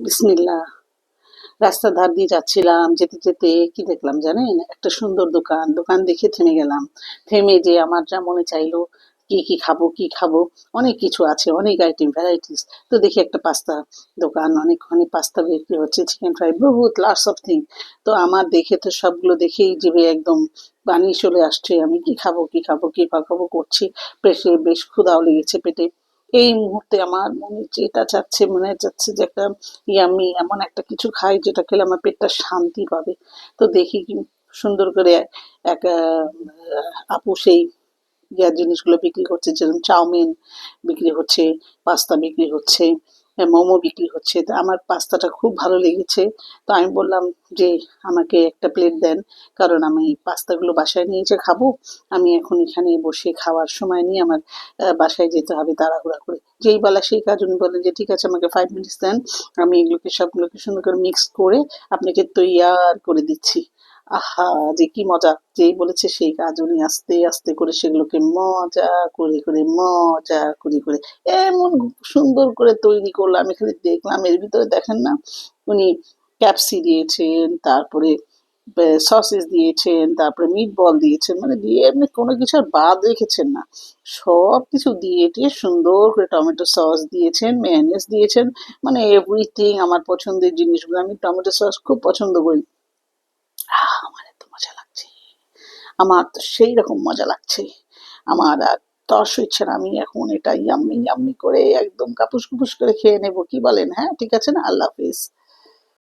বিসমিল্লাহ। রাস্তার ধার দিয়ে যাচ্ছিলাম, যেতে যেতে কি দেখলাম জানেন? একটা সুন্দর দোকান। দোকান দেখে থেমে গেলাম। থেমে যে আমার যা মনে চাইলো, কি কি খাবো কি খাবো, অনেক কিছু আছে, অনেক আইটেম ভ্যারাইটিস। তো দেখি একটা পাস্তা দোকান, অনেকখানি পাস্তা বিক্রি হচ্ছে, চিকেন ফ্রাই, বহুত লটস অফ থিং। তো আমার দেখে তো সবগুলো দেখেই জিভে একদম পানি চলে আসছে। আমি কি খাবো কি খাবো কি খাবো করছি। পেটে বেশ ক্ষুধাও লেগেছে পেটে। এই মুহূর্তে আমার মনে যেটা চাচ্ছে, মনে চাচ্ছে যে একটা ইয়াম্মি এমন একটা কিছু খাই যেটা খেলে আমার পেটটা শান্তি পাবে। তো দেখি কি সুন্দর করে এক আপু সেই জিনিসগুলো বিক্রি করছে, যেরকম চাউমিন বিক্রি হচ্ছে, পাস্তা বিক্রি হচ্ছে, মোমো বিক্রি হচ্ছে। তো আমার পাস্তাটা খুব ভালো লেগেছে। তো আমি বললাম যে আমাকে একটা প্লেট দেন, কারণ আমি পাস্তাগুলো বাসায় নিয়ে যে খাবো। আমি এখন এখানে বসে খাওয়ার সময় নিয়ে আমার বাসায় যেতে হবে তাড়াহুড়া করে। যেই বলা সেই কাজ, উনি বললেন যে ঠিক আছে, আমাকে 5 মিনিটস দেন, আমি এগুলোকে সবগুলোকে সুন্দর করে মিক্স করে আপনাকে তৈয়ার করে দিচ্ছি। আহা! যে কি মজা! যেই বলেছে সেই কাজ, উনি আস্তে আস্তে করে সেগুলোকে মজা করে করে মজা করে করে এমন সুন্দর করে তৈরি করলো, আমি খালি দেখলাম। এর ভিতরে দেখেন না, উনি ক্যাপসি দিয়েছেন, তারপরে সসেস দিয়েছেন, তারপরে মিট বল দিয়েছেন, মানে দিয়ে এমনি কোনো কিছু আর বাদ রেখেছেন না। সব কিছু দিয়ে টিয়ে সুন্দর করে টমেটো সস দিয়েছেন, মেয়োনিজ দিয়েছেন, মানে এভরিথিং আমার পছন্দের জিনিসগুলো। আমি টমেটো সস খুব পছন্দ করি। আমার এত মজা লাগছে, আমার তো সেই রকম মজা লাগছে। আমার আর তর সইছে না। আমি এখন এটা ইয়াম্মি ইয়াম্মি করে একদম কাপুস কুপুস করে খেয়ে নেবো। কি বলেন? হ্যাঁ, ঠিক আছে না? আল্লাহ হাফিজ।